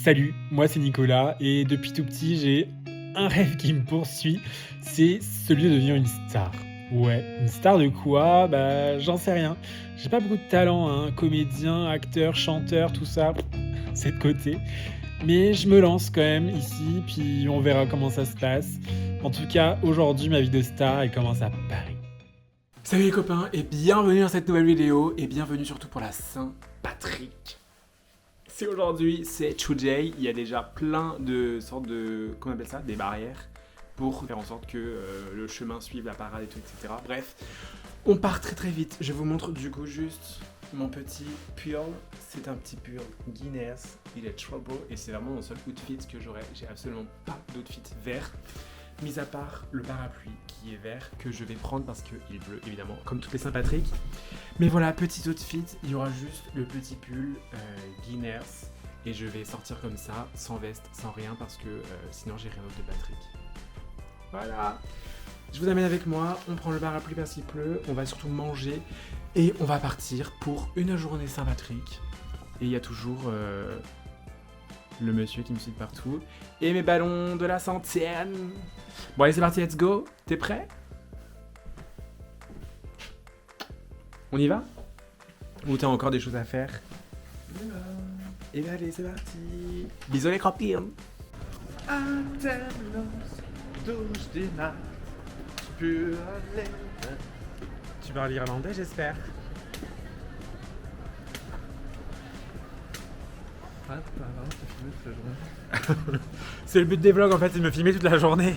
Salut, moi c'est Nicolas et depuis tout petit j'ai un rêve qui me poursuit, c'est celui de devenir une star. Ouais, une star de quoi? Bah j'en sais rien. J'ai pas beaucoup de talent, hein, comédien, acteur, chanteur, tout ça, c'est de côté. Mais je me lance quand même ici, puis on verra comment ça se passe. En tout cas, aujourd'hui ma vie de star elle commence à Paris. Salut les copains et bienvenue dans cette nouvelle vidéo et bienvenue surtout pour la Saint-Patrick. C'est aujourd'hui, c'est Chujay, il y a déjà plein de sortes de, comment on appelle ça, des barrières pour faire en sorte que le chemin suive la parade et tout, etc. Bref, on part très très vite. Je vous montre du coup juste mon petit pull. C'est un petit pull Guinness, il est trop beau et c'est vraiment mon seul outfit que j'aurai. J'ai absolument pas d'outfit vert. Mis à part le parapluie qui est vert, que je vais prendre parce qu'il pleut évidemment, comme toutes les Saint-Patrick. Mais voilà, petit outfit, il y aura juste le petit pull Guinness. Et je vais sortir comme ça, sans veste, sans rien, parce que sinon j'ai rien d'autre de Patrick. Voilà. Je vous amène avec moi, on prend le parapluie parce qu'il pleut, on va surtout manger. Et on va partir pour une journée Saint-Patrick. Et il y a toujours... le monsieur qui me suit de partout. Et mes ballons de la centième. Bon allez c'est parti, let's go. T'es prêt? On y va? Ou t'as encore des choses à faire? Et bien allez c'est parti. Bisous les copines. Tu parles irlandais j'espère. C'est le but des vlogs en fait, c'est de me filmer toute la journée.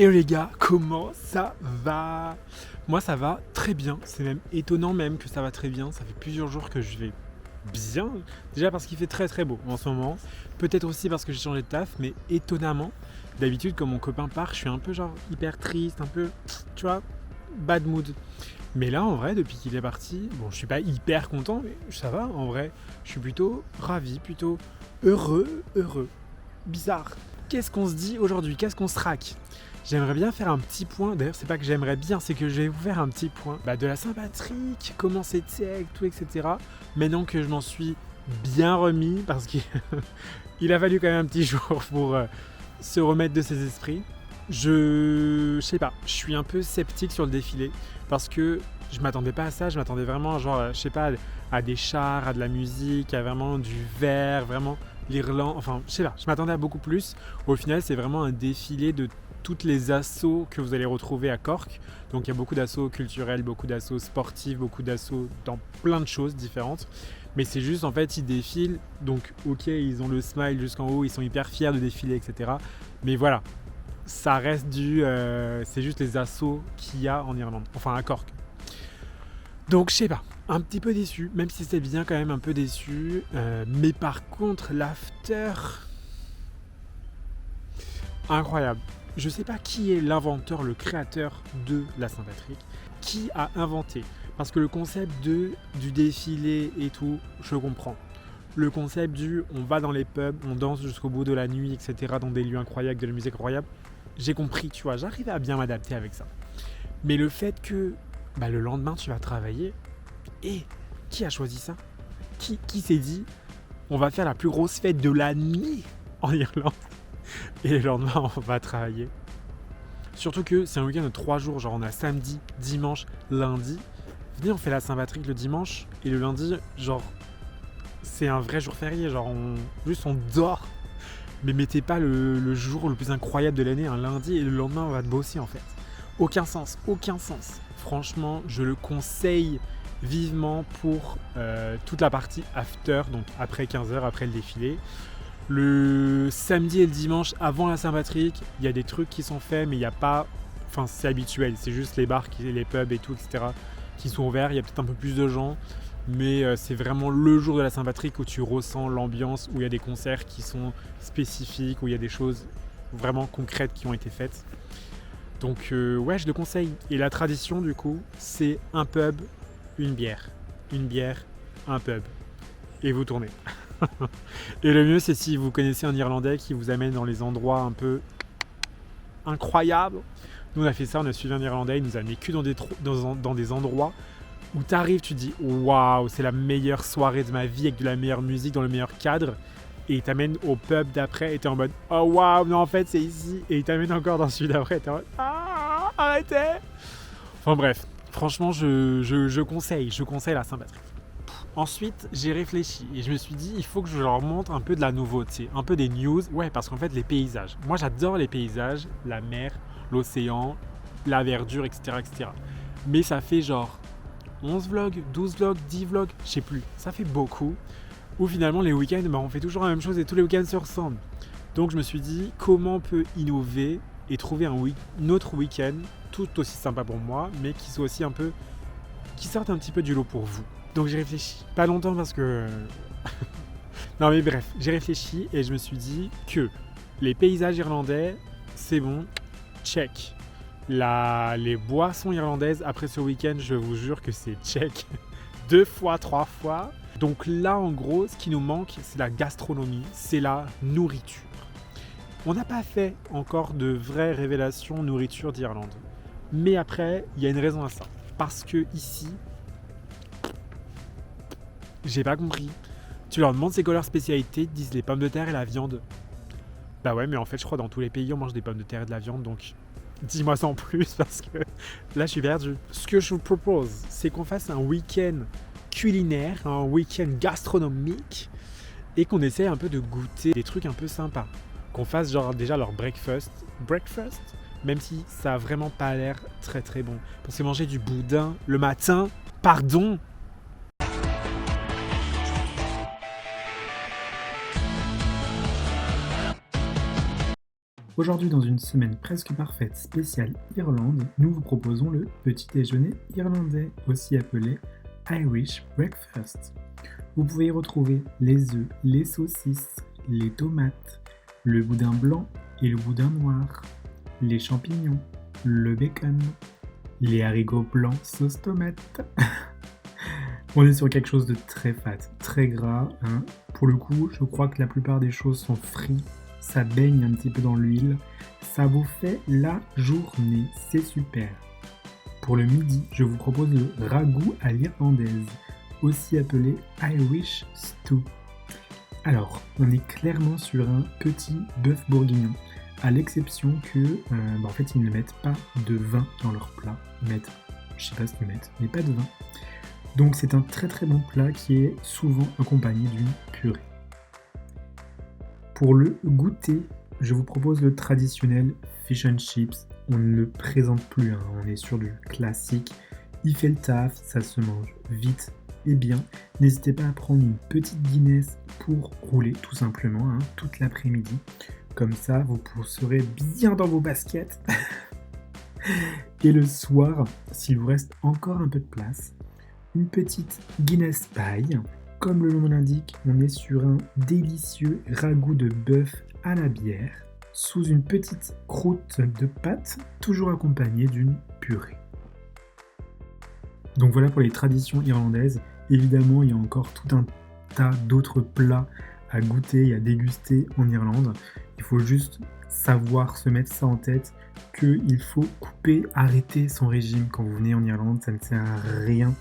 Et les gars, comment ça va? Moi ça va très bien, c'est même étonnant même que ça va très bien, ça fait plusieurs jours que je vais bien, déjà parce qu'il fait très très beau en ce moment, peut-être aussi parce que j'ai changé de taf, mais étonnamment, d'habitude quand mon copain part, je suis un peu genre hyper triste, un peu, tu vois, bad mood. Mais là en vrai, depuis qu'il est parti, bon je suis pas hyper content, mais ça va en vrai, je suis plutôt ravi, plutôt heureux, bizarre. Qu'est-ce qu'on se dit aujourd'hui? Qu'est-ce qu'on se raque? J'aimerais bien faire un petit point, d'ailleurs c'est pas que j'aimerais bien, c'est que je vais vous faire un petit point de la Saint-Patrick, comment c'était, tout, etc. Maintenant que je m'en suis bien remis, parce qu'il il a fallu quand même un petit jour pour se remettre de ses esprits. Je sais pas, je suis un peu sceptique sur le défilé, parce que je m'attendais pas à ça, je m'attendais vraiment genre, je sais pas, à des chars, à de la musique, à vraiment du verre, vraiment l'Irlande, enfin je sais pas, je m'attendais à beaucoup plus. Au final c'est vraiment un défilé de toutes les assos que vous allez retrouver à Cork. Donc il y a beaucoup d'assos culturels, beaucoup d'assos sportifs, beaucoup d'assos dans plein de choses différentes. Mais c'est juste en fait ils défilent, donc ok ils ont le smile jusqu'en haut, ils sont hyper fiers de défiler, etc. Mais voilà, ça reste c'est juste les assos qu'il y a en Irlande, enfin à Cork. Donc je sais pas, un petit peu déçu, même si c'est bien quand même un peu déçu. Mais par contre l'after, incroyable. Je sais pas qui est l'inventeur, le créateur de la Saint-Patrick, qui a inventé. Parce que le concept du défilé et tout, je comprends. Le concept on va dans les pubs, on danse jusqu'au bout de la nuit, etc. dans des lieux incroyables, de la musique incroyable, j'ai compris, tu vois, j'arrivais à bien m'adapter avec ça. Mais le fait que le lendemain tu vas travailler, et qui a choisi ça? Qui s'est dit, on va faire la plus grosse fête de l'année en Irlande? Et le lendemain, on va travailler. Surtout que c'est un week-end de 3 jours. Genre, on a samedi, dimanche, lundi. Venez, on fait la Saint-Patrick le dimanche. Et le lundi, genre, c'est un vrai jour férié. Genre, on dort. Mais mettez pas le jour le plus incroyable de l'année, un lundi, et le lendemain, on va bosser en fait. Aucun sens, aucun sens. Franchement, je le conseille vivement pour toute la partie after, donc après 15h, après le défilé. Le samedi et le dimanche avant la Saint-Patrick, il y a des trucs qui sont faits, mais il n'y a pas. Enfin, c'est habituel, c'est juste les bars, les pubs et tout, etc. qui sont ouverts. Il y a peut-être un peu plus de gens, mais c'est vraiment le jour de la Saint-Patrick où tu ressens l'ambiance, où il y a des concerts qui sont spécifiques, où il y a des choses vraiment concrètes qui ont été faites. Donc, ouais, je le conseille. Et la tradition, du coup, c'est un pub, une bière. Une bière, un pub. Et vous tournez. Et le mieux, c'est si vous connaissez un Irlandais qui vous amène dans les endroits un peu incroyables. Nous, on a fait ça, on a suivi un Irlandais, il nous a amené que dans des endroits où tu arrives, tu te dis waouh, c'est la meilleure soirée de ma vie avec de la meilleure musique dans le meilleur cadre. Et il t'amène au pub d'après et t'es en mode oh waouh, non, en fait, c'est ici. Et il t'amène encore dans celui d'après et t'es en mode ah, arrêtez. Enfin bref, franchement, je conseille la Saint-Patrick. Ensuite, j'ai réfléchi et je me suis dit, il faut que je leur montre un peu de la nouveauté, un peu des news. Ouais, parce qu'en fait, les paysages. Moi, j'adore les paysages, la mer, l'océan, la verdure, etc., etc. Mais ça fait genre 11 vlogs, 12 vlogs, 10 vlogs, je sais plus. Ça fait beaucoup. Où finalement, les week-ends, on fait toujours la même chose et tous les week-ends se ressemblent. Donc, je me suis dit, comment on peut innover et trouver un autre week-end tout aussi sympa pour moi, mais qui soit aussi un peu, qui sorte un petit peu du lot pour vous. Donc j'ai réfléchi, pas longtemps parce que... non mais bref, j'ai réfléchi et je me suis dit que les paysages irlandais, c'est bon, check. Les boissons irlandaises, après ce week-end, je vous jure que c'est check. 2 fois, 3 fois. Donc là, en gros, ce qui nous manque, c'est la gastronomie, c'est la nourriture. On n'a pas fait encore de vraies révélations nourriture d'Irlande. Mais après, il y a une raison à ça. Parce que ici... J'ai pas compris. Tu leur demandes c'est quoi leur spécialité, ils te disent les pommes de terre et la viande. Bah ouais, mais en fait, je crois dans tous les pays, on mange des pommes de terre et de la viande, donc dis-moi ça en plus parce que là, je suis perdu. Ce que je vous propose, c'est qu'on fasse un week-end culinaire, un week-end gastronomique et qu'on essaie un peu de goûter des trucs un peu sympas. Qu'on fasse genre déjà leur breakfast, même si ça a vraiment pas l'air très très bon. Parce que manger du boudin le matin, pardon. Aujourd'hui, dans une semaine presque parfaite spéciale Irlande, nous vous proposons le petit déjeuner irlandais, aussi appelé Irish Breakfast. Vous pouvez y retrouver les œufs, les saucisses, les tomates, le boudin blanc et le boudin noir, les champignons, le bacon, les haricots blancs sauce tomate. On est sur quelque chose de très fat, très gras, hein. Pour le coup, je crois que la plupart des choses sont frites, ça baigne un petit peu dans l'huile, ça vous fait la journée, c'est super. Pour le midi, je vous propose le ragoût à l'irlandaise, aussi appelé Irish Stew. Alors, on est clairement sur un petit bœuf bourguignon, à l'exception que, en fait, ils ne mettent pas de vin dans leur plat. Ils mettent, je sais pas ce qu'ils mettent, mais pas de vin. Donc c'est un très très bon plat qui est souvent accompagné d'une purée. Pour le goûter, je vous propose le traditionnel fish and chips. On ne le présente plus, hein, on est sur du classique. Il fait le taf, ça se mange vite et bien. N'hésitez pas à prendre une petite Guinness pour rouler tout simplement, hein, toute l'après-midi. Comme ça, vous serez bien dans vos baskets. Et le soir, s'il vous reste encore un peu de place, une petite Guinness Pie. Comme le nom l'indique, on est sur un délicieux ragoût de bœuf à la bière, sous une petite croûte de pâte, toujours accompagnée d'une purée. Donc voilà pour les traditions irlandaises. Évidemment, il y a encore tout un tas d'autres plats à goûter et à déguster en Irlande. Il faut juste savoir se mettre ça en tête, qu'il faut arrêter son régime quand vous venez en Irlande, ça ne sert à rien.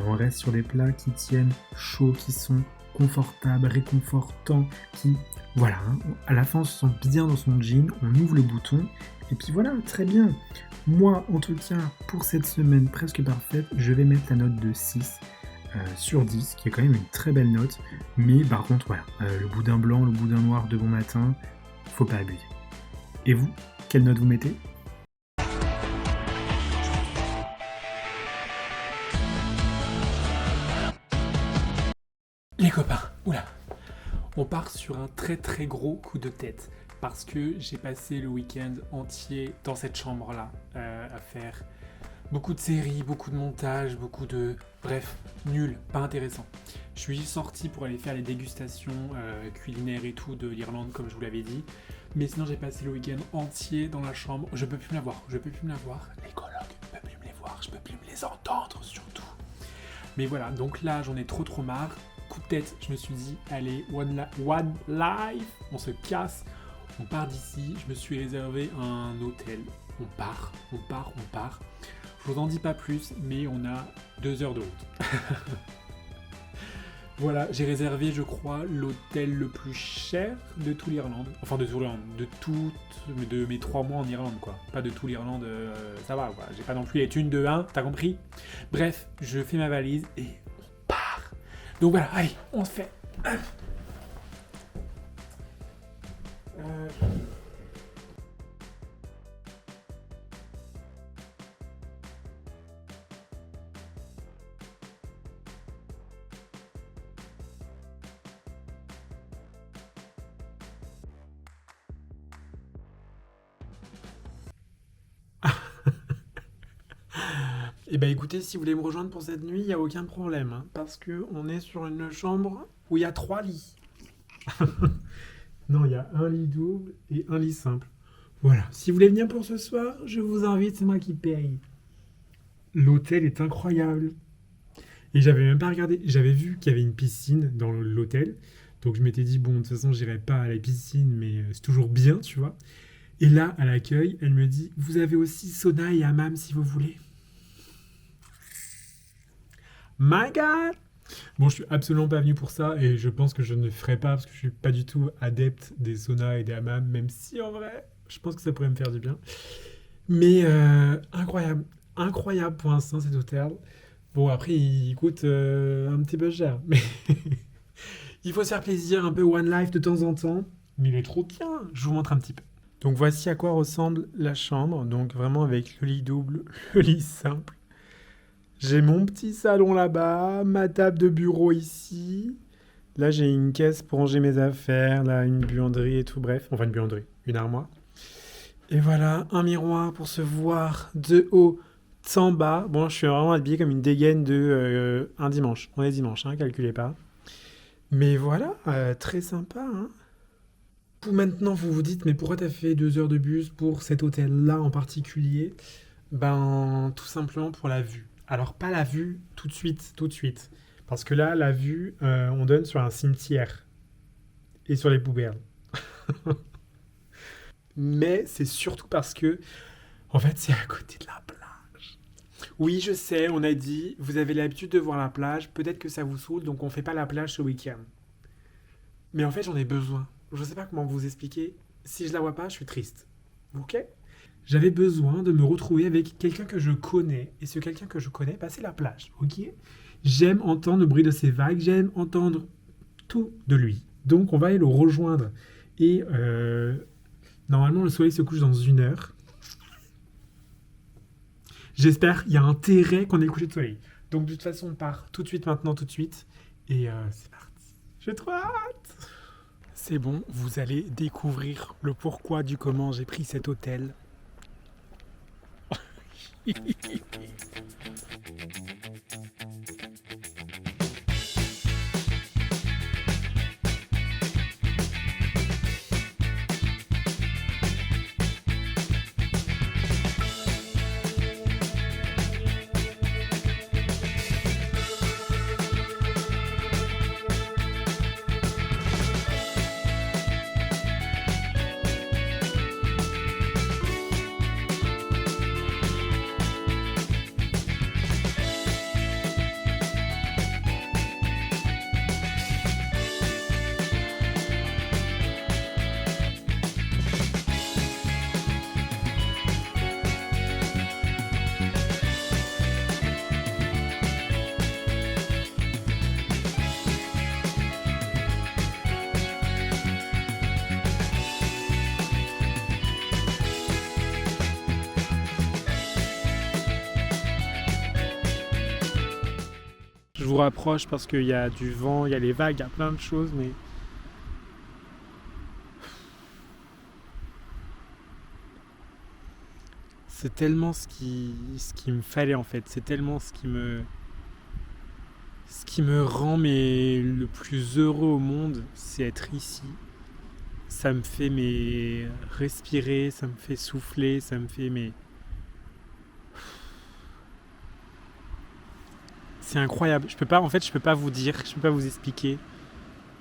On reste sur des plats qui tiennent chaud, qui sont confortables, réconfortants, qui, voilà, hein, à la fin on se sent bien dans son jean, on ouvre le bouton, et puis voilà, très bien. Moi, en tout cas, pour cette semaine presque parfaite, je vais mettre la note de 6 sur 10, qui est quand même une très belle note, mais par contre, voilà, le boudin blanc, le boudin noir de bon matin, faut pas abuser. Et vous, quelle note vous mettez ? Les copains, oula, on part sur un très très gros coup de tête parce que j'ai passé le week-end entier dans cette chambre-là à faire beaucoup de séries, beaucoup de montages, beaucoup de... Bref, nul, pas intéressant. Je suis sorti pour aller faire les dégustations culinaires et tout de l'Irlande comme je vous l'avais dit, mais sinon j'ai passé le week-end entier dans la chambre, je peux plus me la voir, les colocs ne peuvent plus me les voir, je peux plus me les entendre surtout. Mais voilà, donc là j'en ai trop marre. Coup de tête, je me suis dit, allez, one life, on se casse, on part d'ici. Je me suis réservé un hôtel. On part. Je vous en dis pas plus, mais on a 2 heures de route. Voilà, j'ai réservé, je crois, l'hôtel le plus cher de tout l'Irlande. Enfin, de tout l'Irlande, de mes 3 mois en Irlande, quoi. Pas de tout l'Irlande, ça va, quoi. J'ai pas non plus les thunes de 1, t'as compris ? Bref, je fais ma valise et on part. Donc voilà, allez, on se fait. Eh ben écoutez, si vous voulez me rejoindre pour cette nuit, il n'y a aucun problème, hein, parce qu'on est sur une chambre où il y a 3 lits. Non, il y a un lit double et un lit simple. Voilà, si vous voulez venir pour ce soir, je vous invite, c'est moi qui paye. L'hôtel est incroyable. Et j'avais même pas regardé, j'avais vu qu'il y avait une piscine dans l'hôtel, donc je m'étais dit, bon, de toute façon, j'irai pas à la piscine, mais c'est toujours bien, tu vois. Et là, à l'accueil, elle me dit, vous avez aussi sauna et hammam si vous voulez. My God! Bon, je suis absolument pas venu pour ça et je pense que je ne le ferai pas parce que je suis pas du tout adepte des saunas et des hammams, même si en vrai, je pense que ça pourrait me faire du bien. Mais incroyable pour l'instant cet hôtel. Bon, après, il coûte un petit peu cher, mais il faut se faire plaisir, un peu one life de temps en temps. Mais il est trop bien, je vous montre un petit peu. Donc voici à quoi ressemble la chambre, donc vraiment avec le lit double, le lit simple. J'ai mon petit salon là-bas, ma table de bureau ici. Là, j'ai une caisse pour ranger mes affaires, là, une buanderie et tout, bref. Enfin, une buanderie, une armoire. Et voilà, un miroir pour se voir de haut en bas. Bon, je suis vraiment habillé comme une dégaine de un dimanche. On est dimanche, hein, calculez pas. Mais voilà, très sympa, hein. Vous maintenant, vous vous dites, mais pourquoi t'as fait 2 heures de bus pour cet hôtel-là en particulier? Ben, tout simplement pour la vue. Alors, pas la vue tout de suite, tout de suite. Parce que là, la vue, on donne sur un cimetière et sur les poubelles. Mais c'est surtout parce que, en fait, c'est à côté de la plage. Oui, je sais, on a dit, vous avez l'habitude de voir la plage, peut-être que ça vous saoule, donc on fait pas la plage ce week-end. Mais en fait, j'en ai besoin. Je sais pas comment vous expliquer. Si je la vois pas, je suis triste. Ok? J'avais besoin de me retrouver avec quelqu'un que je connais. Et ce quelqu'un que je connais, bah, c'est la plage. Ok? J'aime entendre le bruit de ses vagues, j'aime entendre tout de lui. Donc on va aller le rejoindre. Et normalement, le soleil se couche dans 1 heure. J'espère, il y a intérêt qu'on ait le coucher de soleil. Donc de toute façon, on part tout de suite, maintenant, tout de suite. Et c'est parti. J'ai trop hâte. C'est bon, vous allez découvrir le pourquoi du comment j'ai pris cet hôtel. Je vous rapproche parce qu'il y a du vent, il y a les vagues, il y a plein de choses, mais c'est tellement ce qui me fallait en fait. C'est tellement ce qui me rend le plus heureux au monde, c'est être ici. Ça me fait respirer, ça me fait souffler, ça me fait c'est incroyable. Je peux pas vous dire, je peux pas vous expliquer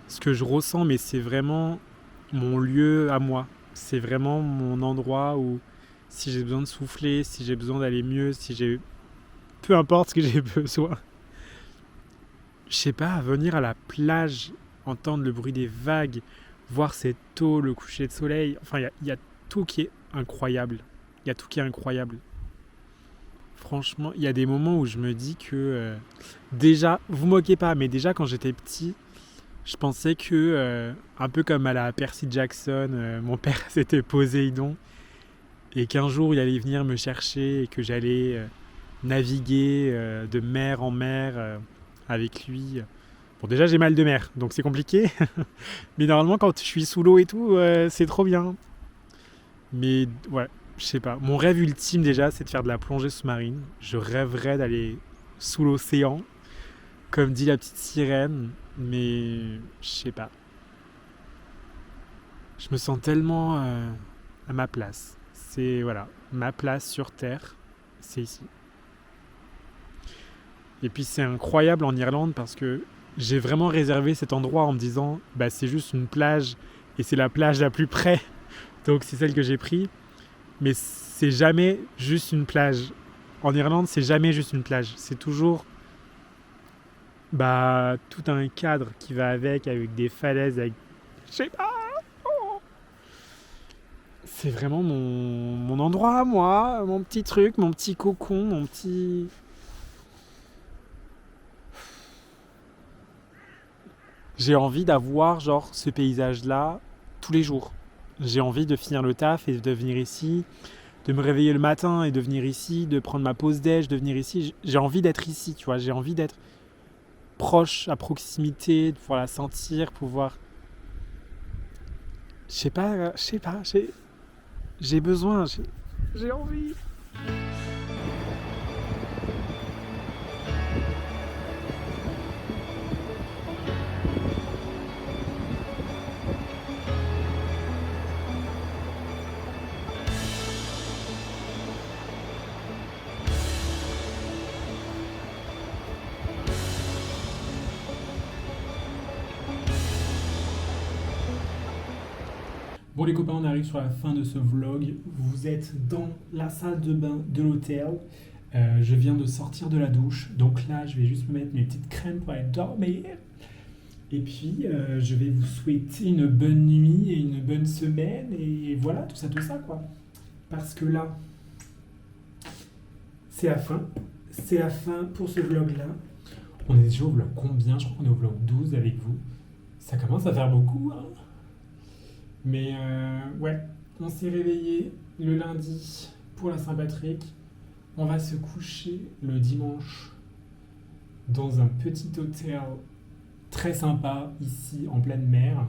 ce que je ressens, mais c'est vraiment mon lieu à moi. C'est vraiment mon endroit où si j'ai besoin de souffler, si j'ai besoin d'aller mieux, peu importe ce que j'ai besoin. Je sais pas, venir à la plage, entendre le bruit des vagues, voir cette eau, le coucher de soleil. Enfin, il y a tout qui est incroyable. Il y a tout qui est incroyable. Franchement, il y a des moments où je me dis que déjà, vous moquez pas, mais déjà quand j'étais petit, je pensais que, un peu comme à la Percy Jackson, mon père c'était Poséidon, et qu'un jour il allait venir me chercher et que j'allais naviguer de mer en mer avec lui. Bon, déjà j'ai mal de mer, donc c'est compliqué, mais normalement quand je suis sous l'eau et tout, c'est trop bien. Mais ouais, je sais pas. Mon rêve ultime déjà, c'est de faire de la plongée sous-marine. Je rêverais d'aller sous l'océan, comme dit la petite sirène, mais je sais pas. Je me sens tellement à ma place. C'est voilà, ma place sur Terre, c'est ici. Et puis c'est incroyable en Irlande parce que j'ai vraiment réservé cet endroit en me disant bah c'est juste une plage et c'est la plage la plus près. Donc c'est celle que j'ai prise. Mais c'est jamais juste une plage. En Irlande, c'est jamais juste une plage. C'est toujours tout un cadre qui va avec des falaises, avec... Je sais pas. Oh. C'est vraiment mon endroit à moi, mon petit truc, mon petit cocon, mon petit... J'ai envie d'avoir genre ce paysage-là tous les jours. J'ai envie de finir le taf et de venir ici, de me réveiller le matin et de venir ici, de prendre ma pause déj, de venir ici. J'ai envie d'être ici, tu vois. J'ai envie d'être proche, à proximité, de pouvoir la sentir, pouvoir... Je sais pas. J'ai besoin, j'ai envie. Bon les copains, on arrive sur la fin de ce vlog. Vous êtes dans la salle de bain de l'hôtel. Je viens de sortir de la douche. Donc là, je vais juste me mettre mes petites crèmes pour aller dormir. Et puis, je vais vous souhaiter une bonne nuit et une bonne semaine. Et voilà, tout ça quoi. Parce que là, c'est la fin. C'est la fin pour ce vlog-là. On est déjà au vlog combien? Je crois qu'on est au vlog 12 avec vous. Ça commence à faire beaucoup, hein. Mais ouais, on s'est réveillé le lundi pour la Saint-Patrick. On va se coucher le dimanche dans un petit hôtel très sympa ici en pleine mer.